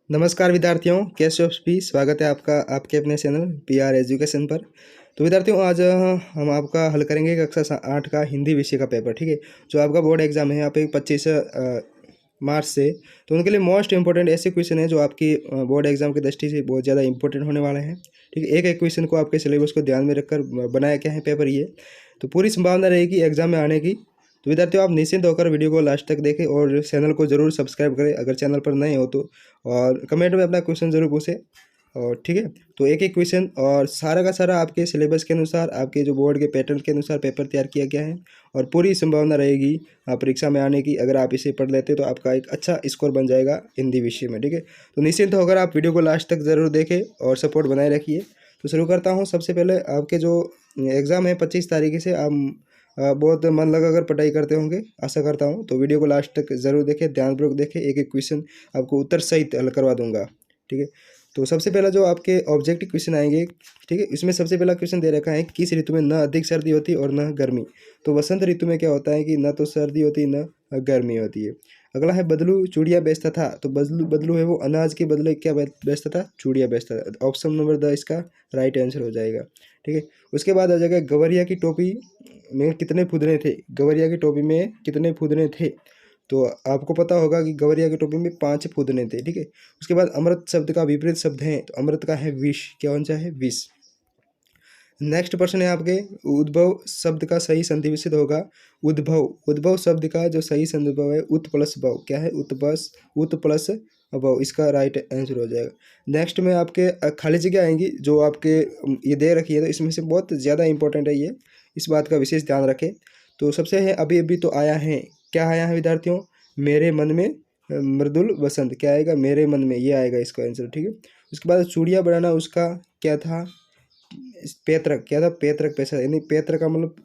नमस्कार विद्यार्थियों, कैसे हो सभी। स्वागत है आपका आपके अपने चैनल पीआर एजुकेशन पर। तो विद्यार्थियों, आज हम आपका हल करेंगे कक्षा 8 का हिंदी विषय का पेपर। ठीक है, जो आपका बोर्ड एग्जाम है यहाँ पे 25 मार्च से। तो उनके लिए मोस्ट इंपॉर्टेंट ऐसे क्वेश्चन है जो आपकी बोर्ड एग्जाम की दृष्टि से बहुत ज़्यादा इंपॉर्टेंट होने वाले हैं। ठीक है, एक एक क्वेश्चन को आपके सिलेबस को ध्यान में रखकर बनाया क्या है पेपर ये। तो पूरी संभावना रहेगी एग्जाम में आने की। तो विद्यार्थियों, आप निश्चिंत होकर वीडियो को लास्ट तक देखें और चैनल को जरूर सब्सक्राइब करें अगर चैनल पर नए हो तो। और कमेंट में अपना क्वेश्चन जरूर पूछें। और ठीक है, तो एक एक क्वेश्चन और सारा का सारा आपके सिलेबस के अनुसार, आपके जो बोर्ड के पैटर्न के अनुसार पेपर तैयार किया गया है। और पूरी संभावना रहेगी परीक्षा में आने की। अगर आप इसे पढ़ लेते तो आपका एक अच्छा स्कोर बन जाएगा हिंदी विषय में। ठीक है, तो निश्चिंत होकर आप वीडियो को लास्ट तक ज़रूर देखें और सपोर्ट बनाए रखिए। तो शुरू करता हूँ। सबसे पहले आपके जो एग्ज़ाम है 25 तारीख से, आप बहुत मन लगाकर पढ़ाई करते होंगे आशा करता हूँ। तो वीडियो को लास्ट तक ज़रूर देखें, ध्यानपूर्वक देखें। एक एक क्वेश्चन आपको उत्तर सहित हल करवा दूंगा। ठीक है, तो सबसे पहला जो आपके ऑब्जेक्टिव क्वेश्चन आएंगे। ठीक है, इसमें सबसे पहला क्वेश्चन दे रखा है, किस ऋतु में न अधिक सर्दी होती और न गर्मी। तो वसंत ऋतु में क्या होता है कि न तो सर्दी होती न गर्मी होती है। अगला है, बदलू चूड़िया बेचता था। तो बदलू बदलू है वो अनाज के बदले क्या बेचता था, चूड़िया बेचता था। ऑप्शन नंबर द इसका राइट आंसर हो जाएगा। ठीक है, उसके बाद आ जाएगा, गवरिया की टोपी में कितने फुदने थे। गवरिया की टोपी में कितने फुदने थे। तो आपको पता होगा कि गवरिया की टोपी में 5 फुदने थे। ठीक है, उसके बाद अमृत शब्द का विपरीत शब्द है। तो अमृत का है विष, क्या होना चाहिए, विष। नेक्स्ट प्रश्न है आपके, उद्भव शब्द का सही संधि विच्छेद होगा। उद्भव, उद्भव शब्द का जो सही संधि विच्छेद है उत प्लस भव, क्या है, उत प्लस अभव, इसका राइट आंसर हो जाएगा। नेक्स्ट में आपके खाली जगह आएंगी जो आपके ये दे रखी है। तो इसमें से बहुत ज़्यादा इंपॉर्टेंट है ये, इस बात का विशेष ध्यान रखें। तो सबसे है, अभी अभी तो आया है, क्या आया है विद्यार्थियों, मेरे मन में मृदुल बसंत, क्या आएगा, मेरे मन में, ये आएगा इसका आंसर। ठीक है, उसके बाद चूड़िया बनाना, उसका क्या था, पैतृक, क्या था, पैतृक पैसा। यानी पैतृक का मतलब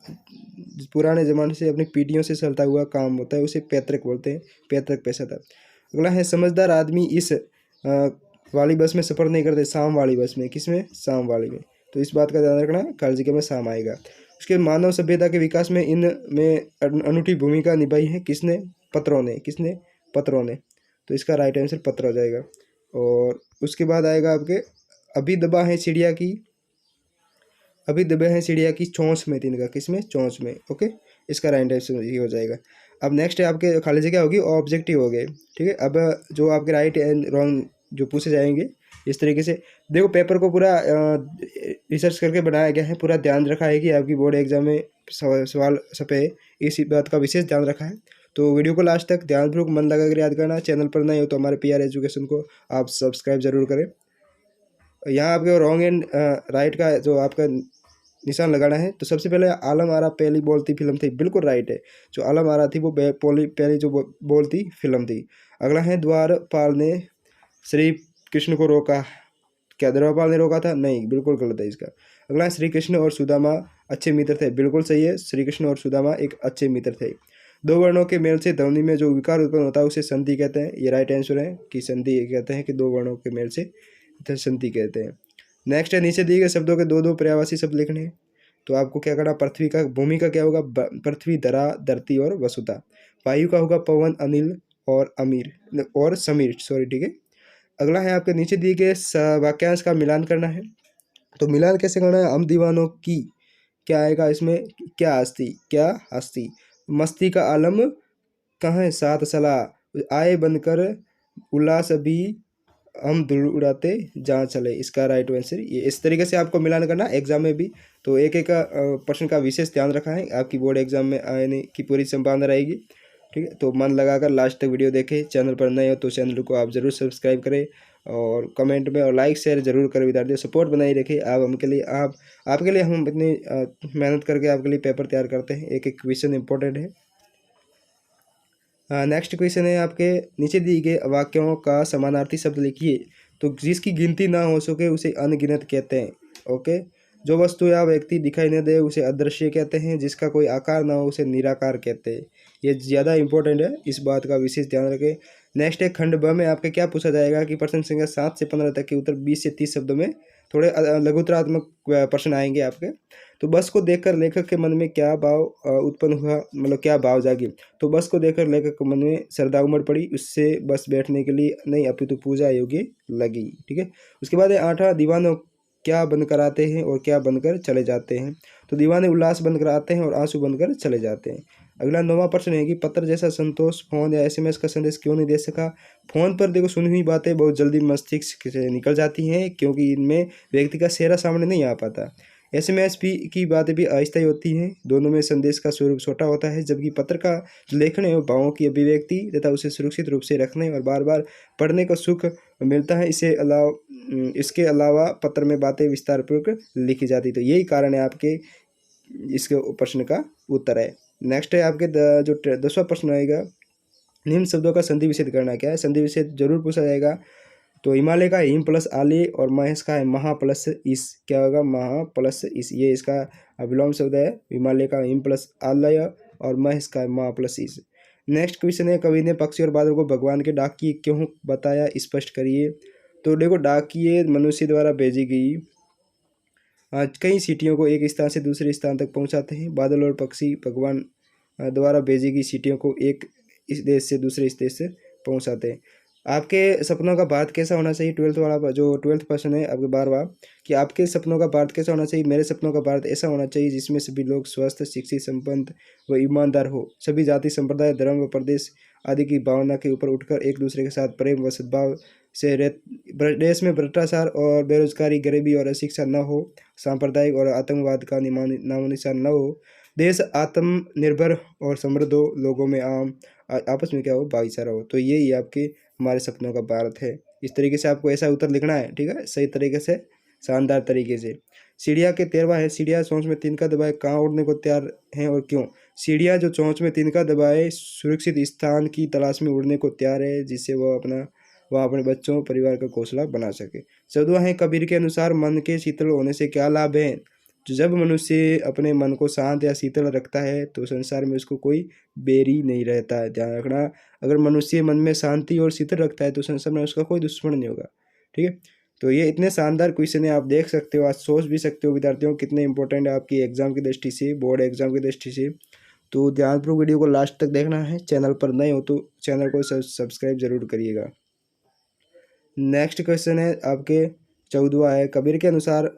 पुराने ज़माने से अपनी पीढ़ियों से चलता हुआ काम होता है, उसे पैतृक बोलते हैं, पैतृक पैसा था। अगला है, समझदार आदमी इस वाली बस में सफ़र नहीं करते, शाम वाली बस में, किसमें, शाम वाली में। तो इस बात का ध्यान रखना, कालजी के में शाम आएगा। उसके मानव सभ्यता के विकास में इन में अनूठी भूमिका निभाई है, किसने, पत्रों ने, किसने, पत्रों ने। तो इसका राइट आंसर पत्र हो जाएगा। और उसके बाद आएगा आपके, अभी दबा है चिड़िया की, अभी दबे हैं चिड़िया की चोंच में, तीन का, किसमें, चोंच में। ओके, इसका राइट आंसर ये हो जाएगा। अब नेक्स्ट है आपके खाली जगह होगी, ऑब्जेक्टिव हो गए। ठीक है, अब जो आपके राइट एंड रॉन्ग जो पूछे जाएंगे इस तरीके से। देखो, पेपर को पूरा रिसर्च करके बनाया गया है, पूरा ध्यान रखा है कि आपकी बोर्ड एग्जाम में सवाल छपे, इसी बात का विशेष ध्यान रखा है। तो वीडियो को लास्ट तक ध्यानपूर्वक मन लगा कर याद करना। चैनल पर नए हो तो हमारे पीआर एजुकेशन को आप सब्सक्राइब जरूर करें। यहाँ आपके रॉन्ग एंड राइट का जो आपका निशान लगाना है। तो सबसे पहले, आलम आरा पहली बोलती फिल्म थी, बिल्कुल राइट है। जो आलम आरा थी वो पहली जो बोलती फिल्म थी। अगला है, द्वारपाल ने श्री कृष्ण को रोका, क्या द्वारपाल ने रोका था, नहीं, बिल्कुल गलत है इसका। अगला है, श्री कृष्ण और सुदामा अच्छे मित्र थे, बिल्कुल सही है, श्री कृष्ण और सुदामा एक अच्छे मित्र थे। दो वर्णों के मेल से ध्वनि में जो विकार उत्पन्न होता है उसे संधि कहते हैं, ये राइट आंसर है कि संधि कहते हैं कि दो वर्णों के मेल से संधि कहते हैं। नेक्स्ट है, नीचे दिए गए शब्दों के दो दो पर्यायवाची शब्द लिखने हैं। तो आपको क्या करना, पृथ्वी का, भूमि का क्या होगा, पृथ्वी, धरा, धरती और वसुधा। वायु का होगा पवन, अनिल और अमीर और समीर, सॉरी। ठीक है, अगला है आपके नीचे दिए गए वाक्यांश का मिलान करना है। तो मिलान कैसे करना है, हम दीवानों की, क्या आएगा इसमें, क्या हस्ती, क्या हस्ती। मस्ती का आलम कहाँ है, सात सलाह, आए बनकर उल्लास अभी हम धूल उड़ाते जहाँ चले, इसका राइट आंसर ये। इस तरीके से आपको मिलान करना एग्जाम में भी। तो एक एक प्रश्न का विशेष ध्यान रखा है, आपकी बोर्ड एग्जाम में आने की पूरी संभावना रहेगी। ठीक है, तो मन लगाकर लास्ट तक वीडियो देखें। चैनल पर नए हो तो चैनल को आप ज़रूर सब्सक्राइब करें और कमेंट में और लाइक शेयर जरूर करें। विद्यार्थियों, सपोर्ट बनाए रखें। आप हमके लिए, आप आपके लिए हम इतनी मेहनत करके आपके लिए पेपर तैयार करते हैं। एक एक क्वेश्चन इंपॉर्टेंट है। नेक्स्ट क्वेश्चन है आपके, नीचे दिए गए वाक्यों का समानार्थी शब्द लिखिए। तो जिसकी गिनती ना हो सके उसे अनगिनत कहते हैं। ओके, जो वस्तु या व्यक्ति दिखाई न दे उसे अदृश्य कहते हैं, जिसका कोई आकार ना हो उसे निराकार कहते हैं। ये ज़्यादा इंपॉर्टेंट है, इस बात का विशेष ध्यान रखें। नेक्स्ट है, खंड ब में आपके क्या पूछा जाएगा कि प्रश्न संख्या 7 से 15 तक के उत्तर 20 से 30 शब्दों में, थोड़े लघुतरात्मक प्रश्न आएंगे आपके। तो बस को देखकर लेखक के मन में क्या भाव उत्पन्न हुआ, मतलब क्या भाव जागी। तो बस को देखकर लेखक के मन में श्रद्धा उमड़ पड़ी, उससे बस बैठने के लिए नहीं अपितु पूजा योग्य लगी। ठीक है। उसके बाद है 8वां, दीवानों क्या बनकर आते हैं और क्या बनकर चले जाते हैं। तो दीवाने उल्लास बनकर आते हैं और आंसू बनकर चले जाते हैं। अगला 9वां प्रश्न है कि पत्र जैसा संतोष फोन या एसएमएस का संदेश क्यों नहीं दे सका। फोन पर देखो सुनी हुई बातें बहुत जल्दी मस्तिष्क से निकल जाती हैं, क्योंकि इनमें व्यक्ति का चेहरा सामने नहीं आ पाता। एसएमएस भी की बातें भी अस्थायी होती हैं, दोनों में संदेश का स्वरूप छोटा होता है, जबकि पत्र का जो लेखन है वो भावों की अभिव्यक्ति तथा उसे सुरक्षित रूप से रखने और बार बार पढ़ने का सुख मिलता है। इसके अलावा पत्र में बातें विस्तार पूर्वक लिखी जाती। तो यही कारण है आपके इसके प्रश्न का उत्तर है। नेक्स्ट है आपके जो 10वां प्रश्न आएगा, निम्न शब्दों का संधि विच्छेद करना क्या है। संधि विच्छेद जरूर पूछा जाएगा। तो हिमालय का हिम प्लस आले और महेश का है महा प्लस इस, क्या होगा, महा प्लस इस, ये इसका विलोम शब्द है। हिमालय का हिम प्लस आलय और महेश का है महा प्लस इस। नेक्स्ट क्वेश्चन है, कवि ने पक्षी और बादल को भगवान के डाकिए क्यों बताया, स्पष्ट करिए। तो देखो, डाकिए मनुष्य द्वारा भेजी गई कई सीटियों को एक स्थान से दूसरे स्थान तक पहुंचाते हैं। बादल और पक्षी भगवान द्वारा भेजी गई सीटियों को एक इस देश से दूसरे इस देश से पहुंचाते हैं। आपके सपनों का भारत कैसा होना चाहिए, 12th वाला जो 12th क्वेश्चन है आपके 12वां, कि आपके सपनों का भारत कैसा होना चाहिए। मेरे सपनों का भारत ऐसा होना चाहिए जिसमें सभी लोग स्वस्थ, शिक्षित, संपन्न व ईमानदार हो। सभी जाति, संप्रदाय, धर्म व प्रदेश आदि की भावना के ऊपर उठकर एक दूसरे के साथ प्रेम व सद्भाव से देश में भ्रष्टाचार और बेरोजगारी, गरीबी और अशिक्षा न हो। सांप्रदायिक और आतंकवाद का नामो निशान न हो। देश आत्मनिर्भर और समृद्ध हो। लोगों में आपस में क्या हो, भाईचारा हो। तो यही आपके हमारे सपनों का भारत है। इस तरीके से आपको ऐसा उत्तर लिखना है, ठीक है, सही तरीके से, शानदार तरीके से। सीढ़िया के 13वां है, सीढ़िया चोंच में तिनका दबाए कहाँ उड़ने को तैयार हैं और क्यों। सीढ़िया जो चोंच में तिनका दबाए सुरक्षित स्थान की तलाश में उड़ने को तैयार है, जिससे वह अपने बच्चों परिवार का घोंसला बना सके। 14वां है, कबीर के अनुसार मन के शीतल होने से क्या लाभ है। तो जब मनुष्य अपने मन को शांत या शीतल रखता है तो संसार में उसको कोई बैरी नहीं रहता है। ध्यान रखना, अगर मनुष्य मन में शांति और शीतल रखता है तो संसार में उसका कोई दुश्मन नहीं होगा। ठीक है। तो ये इतने शानदार क्वेश्चन है, आप देख सकते हो, आज सोच भी सकते हो विद्यार्थियों कितने इंपॉर्टेंट है आपकी एग्जाम की दृष्टि से, बोर्ड एग्जाम की दृष्टि से। तो ध्यानपूर्वक वीडियो को लास्ट तक देखना है। चैनल पर नए हो तो चैनल को सब्सक्राइब जरूर करिएगा। नेक्स्ट क्वेश्चन है आपके 14वां है, कबीर के अनुसार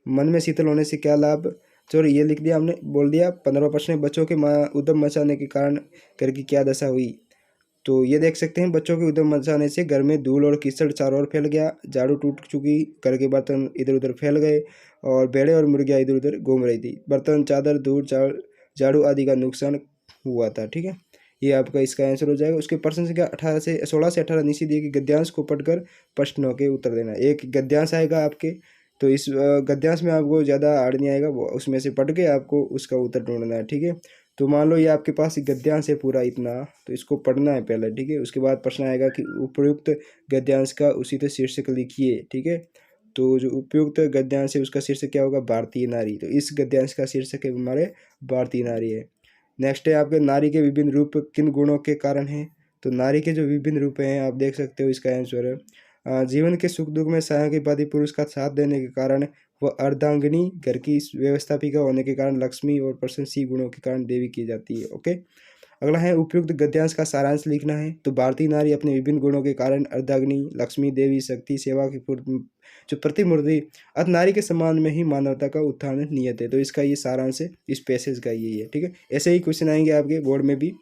मन में शीतल होने से क्या लाभ। चलो ये लिख दिया हमने, बोल दिया। 15वां प्रश्न है, बच्चों के उद्यम मचाने के कारण घर की क्या दशा हुई। तो ये देख सकते हैं, बच्चों के उद्यम मचाने से घर में धूल और कीचड़ चारों ओर फैल गया। झाड़ू टूट चुकी, घर के बर्तन इधर उधर फैल गए और भेड़े और मुर्गियाँ इधर उधर घूम रही थी। बर्तन, चादर, धूल, झाड़ू आदि का नुकसान हुआ था। ठीक है, ये आपका इसका आंसर हो जाएगा। उसके प्रश्न संख्या 16 से 18 नीचे दिए कि गद्यांश को पढ़कर प्रश्नों के उत्तर देना। एक गद्यांश आएगा आपके, तो इस गद्यांश में आपको ज़्यादा हार्ड नहीं आएगा, उसमें से पढ़ के आपको उसका उत्तर ढूंढना है। ठीक है, तो मान लो ये आपके पास गद्यांश है पूरा इतना, तो इसको पढ़ना है पहले। ठीक है, उसके बाद प्रश्न आएगा कि उपयुक्त गद्यांश का उसी तो शीर्षक लिखिए। ठीक है, तो जो उपयुक्त गद्यांश है उसका शीर्षक क्या होगा, भारतीय नारी। तो इस गद्यांश का शीर्षक है हमारे भारतीय नारी है। नेक्स्ट है आपके, नारी के विभिन्न रूप किन गुणों के कारण हैं। तो नारी के जो विभिन्न रूप हैं आप देख सकते हो, इसका आंसर है जीवन के सुख दुख में सहायक पुरुष का साथ देने के कारण वह अर्धांगिनी, घर की व्यवस्थापिका होने के कारण लक्ष्मी और प्रशंसीय गुणों के कारण देवी की जाती है। ओके, अगला है उपयुक्त गद्यांश का सारांश लिखना है। तो भारतीय नारी अपने विभिन्न गुणों के कारण अर्धाग्नि, लक्ष्मी, देवी, शक्ति, सेवा की जो प्रतिमूर्ति, अत नारी के सम्मान में ही मानवता का उत्थान नियत है। तो इसका ये सारांश है, इस पैसेज का यही है। ठीक है, ऐसे ही क्वेश्चन आएंगे आपके बोर्ड में भी,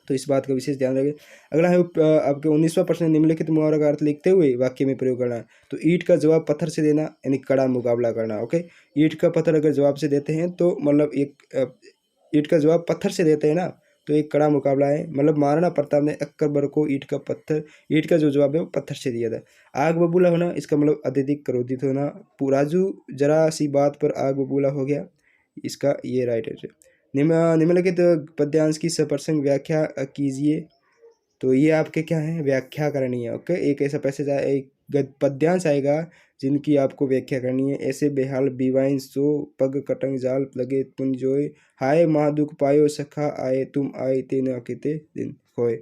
तो इस बात का विशेष ध्यान रखें। अगला है आपके 19वां प्रश्न, निम्नलिखित मुहावरों का अर्थ लिखते हुए वाक्य में प्रयोग करना है। तो ईंट का जवाब पत्थर से देना, यानी कड़ा मुकाबला करना। ओके, ईंट का पत्थर अगर जवाब से देते हैं तो मतलब एक ईंट का जवाब पत्थर से देते हैं ना, तो एक कड़ा मुकाबला है। मतलब महाराणा प्रताप ने अकबर को ईंट का जो जवाब है वो पत्थर से दिया था। आग बबूला होना, इसका मतलब अत्यधिक क्रोधित होना। पुराजू जरा सी बात पर आग बबूला हो गया, इसका ये राइट है। निम्नलिखित पद्यांश की सप्रसंग व्याख्या कीजिए। तो ये आपके क्या है, व्याख्या करनी है। ओके, एक ऐसा पैसेज एक पद्यांश आएगा जिनकी आपको व्याख्या करनी है। ऐसे बेहाल बीवाइन सो पग कटंग जाल लगे पुन जोए, हाय महादुख पायो सखा आए तुम आए ते न अकेते दिन खोए।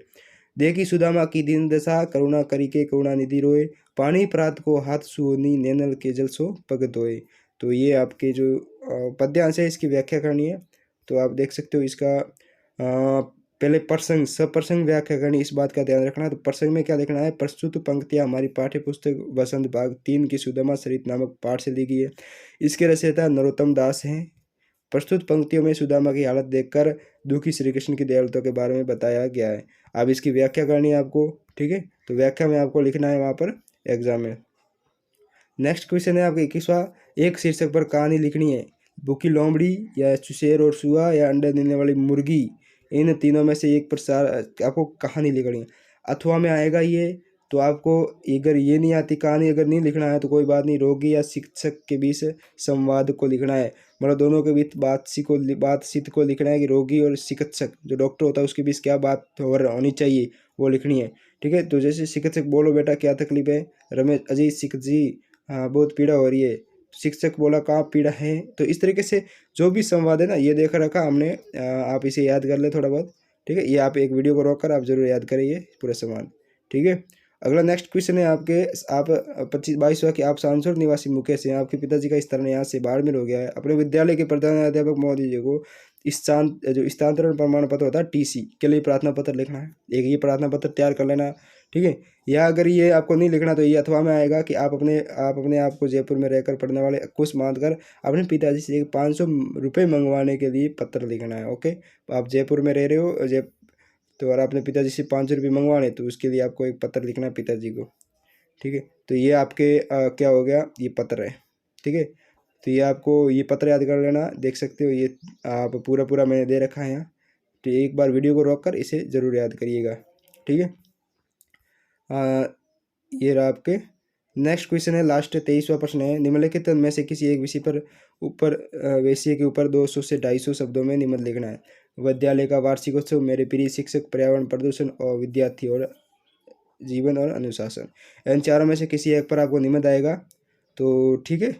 देखी सुदामा की दीन दशा, करुणा करी के करुणा निधि रोए, पानी प्रात को हाथ सुओनी, नैनल के जल सो पग धोए। तो ये आपके जो पद्यांश है इसकी व्याख्या करनी है। तो आप देख सकते हो इसका पहले प्रसंग सप्रसंग व्याख्या करनी, इस बात का ध्यान रखना। तो प्रसंग में क्या लिखना है, प्रस्तुत पंक्तियाँ हमारी पाठ्य पुस्तक वसंत भाग 3 की सुदामा सरित नामक पाठ से ली गई है। इसके रचयिता नरोत्तम दास हैं। प्रस्तुत पंक्तियों में सुदामा की हालत देखकर दुखी श्री कृष्ण की दयालुता के बारे में बताया गया है। अब इसकी व्याख्या करनी है आपको, ठीक है। तो व्याख्या में आपको लिखना है वहाँ पर एग्जाम में। नेक्स्ट क्वेश्चन है आपका 21वां, एक शीर्षक पर कहानी लिखनी है। भूखी लोमड़ी या शेर और चूहा या अंडे देने वाली मुर्गी, इन तीनों में से एक पर आपको कहानी लिखनी है। अथवा में आएगा ये। तो आपको अगर ये नहीं आती कहानी, अगर नहीं लिखना है तो कोई बात नहीं, रोगी या शिक्षक के बीच संवाद को लिखना है। मतलब दोनों के बीच बातचीत को लिखना है कि रोगी और चिकित्सक जो डॉक्टर होता है उसके बीच क्या बात होनी चाहिए वो लिखनी है, ठीक है। तो जैसे शिक्षक, बोलो बेटा क्या तकलीफ है। रमेश, अजय शिक्षक जी, हाँ बहुत पीड़ा हो रही है। शिक्षक बोला कहाँ पीड़ा है। तो इस तरीके से जो भी संवाद है ना, ये देख रखा हमने, आप इसे याद कर ले थोड़ा बहुत, ठीक है। ये आप एक वीडियो को रोक कर आप जरूर याद करिए पूरा संवाद, ठीक है। अगला नेक्स्ट क्वेश्चन है आपके, आप 22वां कि आप सांसुर निवासी मुकेश हैं, आपके पिताजी का स्थान यहाँ से बाड़मेर हो गया है। अपने विद्यालय के प्रधानाध्यापक महोदय जी को जो स्थानांतरण प्रमाण पत्र होता है टीसी के लिए प्रार्थना पत्र लिखना है। एक ये प्रार्थना पत्र तैयार कर लेना, ठीक है। या अगर ये आपको नहीं लिखना तो ये अथवा में आएगा कि आप अपने आप को जयपुर में रहकर पढ़ने वाले कुछ मानकर अपने पिताजी से 500 रुपये मंगवाने के लिए पत्र लिखना है। ओके, आप जयपुर में रह रहे हो तो और अपने पिताजी से 500 रुपये मंगवाने, तो उसके लिए आपको एक पत्र लिखना है पिताजी को, ठीक है। तो ये आपके क्या हो गया, ये पत्र है, ठीक है। तो ये आपको ये पत्र याद कर लेना, देख सकते हो ये आप पूरा मैंने दे रखा है यहाँ। तो एक बार वीडियो को रोक कर इसे ज़रूर याद करिएगा, ठीक है। ये रहा आपके। नेक्स्ट क्वेश्चन है, लास्ट 23वां प्रश्न है, निम्नलिखित में से किसी एक विषय के ऊपर 200 से 250 शब्दों में निबंध लिखना है। विद्यालय का वार्षिकोत्सव, मेरे प्रिय शिक्षक, पर्यावरण प्रदूषण और विद्यार्थी और जीवन और अनुशासन। इन चारों में से किसी एक पर आपको निबंध आएगा, तो ठीक है।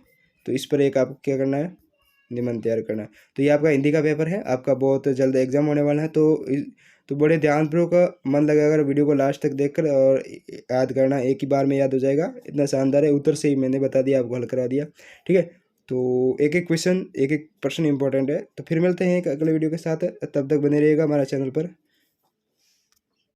तो इस पर एक आपको क्या करना है, निबंध तैयार करना है। तो ये आपका हिंदी का पेपर है, आपका बहुत जल्द एग्जाम होने वाला है। तो बड़े ध्यानपूर्वक मन लगाकर वीडियो को लास्ट तक देखकर और याद करना, एक ही बार में याद हो जाएगा, इतना शानदार है। उत्तर से ही मैंने बता दिया, आपको हल करा दिया, ठीक है। तो एक एक क्वेश्चन, एक एक प्रश्न इंपॉर्टेंट है। तो फिर मिलते हैं एक अगले वीडियो के साथ, तब तक बने रहिएगा हमारे चैनल पर।